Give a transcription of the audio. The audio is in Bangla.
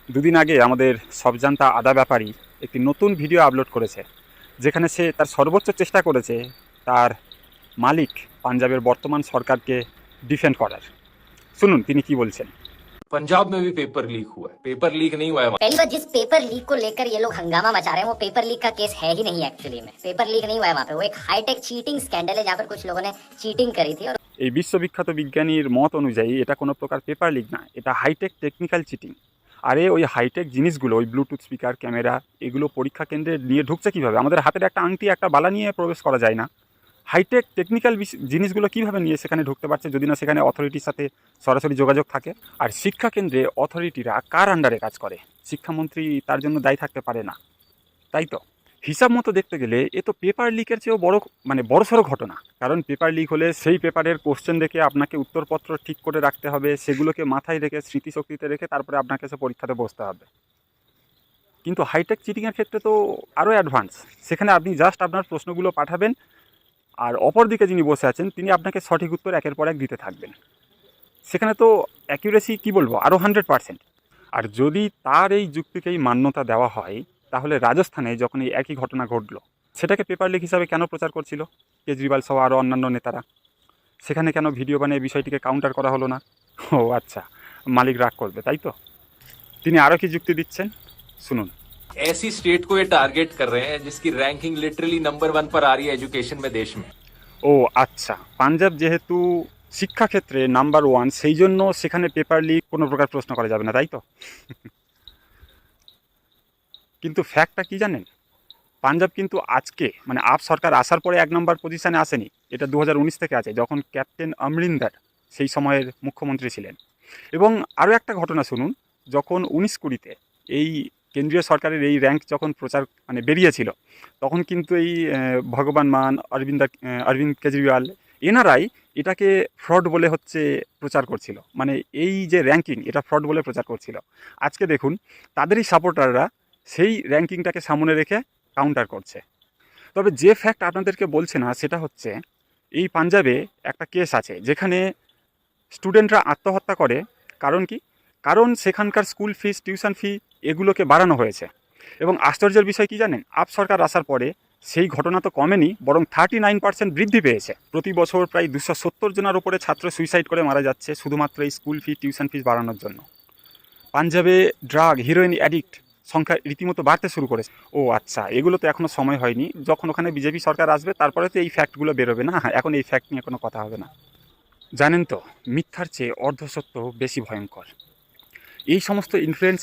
দুদিন আগে আমাদের সবজান্তা আদা ব্যাপারী একটি নতুন ভিডিও আপলোড করেছে, যেখানে সে তার সর্বোচ্চ চেষ্টা করেছে তার মালিক পাঞ্জাবের বর্তমান সরকারকে ডিফেন্ড করার। শুনুন তিনি কি বলছেন। पंजाब में भी पेपर लीक हुआ है। पेपर लीक नहीं हुआ है वहाँ। पहली बात, जिस पेपर लीक को लेकर ये लोग हंगामा मचा रहे हैं वो पेपर लीक का केस है ही नहीं। एक्चुअली में पेपर लीक नहीं हुआ है वहाँ पे, वो एक हाईटेक चीटिंग स्कैंडल है जहाँ पर कुछ लोगों ने चीटिंग करी थी। और এই বিশ্ববিখ্যাত বিজ্ঞানীর মত অনুযায়ী এটা কোনো প্রকার পেপার লিক না, এটা হাইটেক টেকনিক্যাল চিটিং। আরে ওই হাইটেক জিনিসগুলো, ওই ব্লুটুথ স্পিকার, ক্যামেরা, এগুলো পরীক্ষা কেন্দ্রে নিয়ে ঢুকছে কীভাবে? আমাদের হাতের একটা আংটি, একটা বালা নিয়ে প্রবেশ করা যায় না? হাইটেক টেকনিক্যাল জিনিসগুলো কীভাবে নিয়ে সেখানে ঢুকতে পারছে, যদি না সেখানে অথরিটির সাথে সরাসরি যোগাযোগ থাকে? আর শিক্ষা কেন্দ্রে অথরিটিরা কার আন্ডারে কাজ করে? শিক্ষামন্ত্রী তার জন্য দায়ী থাকতে পারে না, তাই তো? হিসাব মতো দেখতে গেলে এ তো পেপার লিকের চেয়েও বড়, মানে বড়সড় ঘটনা। কারণ পেপার লিক হলে সেই পেপারের কোশ্চেন দেখে আপনাকে উত্তরপত্র ঠিক করে রাখতে হবে, সেগুলোকে মাথায় রেখে স্মৃতিশক্তিতে রেখে তারপরে আপনাকে সে পরীক্ষাতে বসতে হবে। কিন্তু হাইটেক চিটিংয়ের ক্ষেত্রে তো আরও অ্যাডভান্স। সেখানে আপনি জাস্ট আপনার প্রশ্নগুলো পাঠাবেন, আর অপরদিকে যিনি বসে আছেন তিনি আপনাকে সঠিক উত্তর একের পর এক দিতে থাকবেন। সেখানে তো অ্যাকিউরেসি কী বলবো, আরও 100%। আর যদি তার এই যুক্তিকেই মান্যতা দেওয়া হয়, তাহলে রাজস্থানে যখন এই একই ঘটনা ঘটলো, সেটাকে পেপার লিক হিসাবে কেন প্রচার করছিল কেজরিওয়াল সহ আরও অন্যান্য নেতারা? সেখানে কেন ভিডিও বানিয়ে বিষয়টিকে কাউন্টার করা হলো না? ও আচ্ছা, মালিক রাগ করবে, তাই তো? তিনি আরও কি যুক্তি দিচ্ছেন, শুনুন। ऐसी स्टेट को ये टारगेट कर रहे हैं जिसकी रैंकिंग लिटरली नंबर 1 पर आ रही है एजुकेशन में देश में। ও আচ্ছা, পাঞ্জাব যেহেতু শিক্ষাক্ষেত্রে নাম্বার 1, সেই জন্য সেখানে পেপার লিক কোনো প্রকার প্রশ্ন করা যাবে না, তাই তো? কিন্তু ফ্যাক্টটা কি জানেন? পাঞ্জাব কিন্তু আজকে, মানে আপ সরকার আসার পরে 1 নম্বর পজিশানে আসেনি। এটা 2019 থেকে আছে, যখন ক্যাপ্টেন অমরিন্দর সেই সময়ের মুখ্যমন্ত্রী ছিলেন। এবং আরও একটা ঘটনা শুনুন, যখন 19-20-তে এই কেন্দ্রীয় সরকারের এই র্যাঙ্ক যখন প্রচার মানে বেরিয়েছিল, তখন কিন্তু এই ভগবান মান, অরবিন্দ কেজরিওয়াল, এনারাই এটাকে ফ্রড বলে হচ্ছে প্রচার করছিল। মানে এই যে র্যাঙ্কিং, এটা ফ্রড বলে প্রচার করছিল। আজকে দেখুন তাদেরই সাপোর্টাররা সেই র্যাঙ্কিংটাকে সামনে রেখে কাউন্টার করছে। তবে যে ফ্যাক্ট আপনাদেরকে বলছে না, সেটা হচ্ছে এই পাঞ্জাবে একটা কেস আছে যেখানে স্টুডেন্টরা আত্মহত্যা করে। কারণ কি? কারণ সেখানকার স্কুল ফিস, টিউশন ফি, এগুলোকে বাড়ানো হয়েছে। এবং আশ্চর্যের বিষয় কি জানেন? আপ সরকার আসার পরে সেই ঘটনা তো কমেনি, বরং 39% বৃদ্ধি পেয়েছে। প্রতি বছর প্রায় 270 জনের ওপরে ছাত্র সুইসাইড করে মারা যাচ্ছে শুধুমাত্র এই স্কুল ফি, টিউশন ফিস বাড়ানোর জন্য। পাঞ্জাবে ড্রাগ, হিরোইন অ্যাডিক্ট সংখ্যা রীতিমতো বাড়তে শুরু করেছে। ও আচ্ছা, এগুলো তো এখনও সময় হয়নি। যখন ওখানে বিজেপি সরকার আসবে তারপরে তো এই ফ্যাক্টগুলো বেরোবে না। এখন এই ফ্যাক্ট নিয়ে কোনো কথা হবে না। জানেন তো, মিথ্যার চেয়ে অর্ধসত্য বেশি ভয়ঙ্কর। এই সমস্ত ইনফ্লুয়েন্স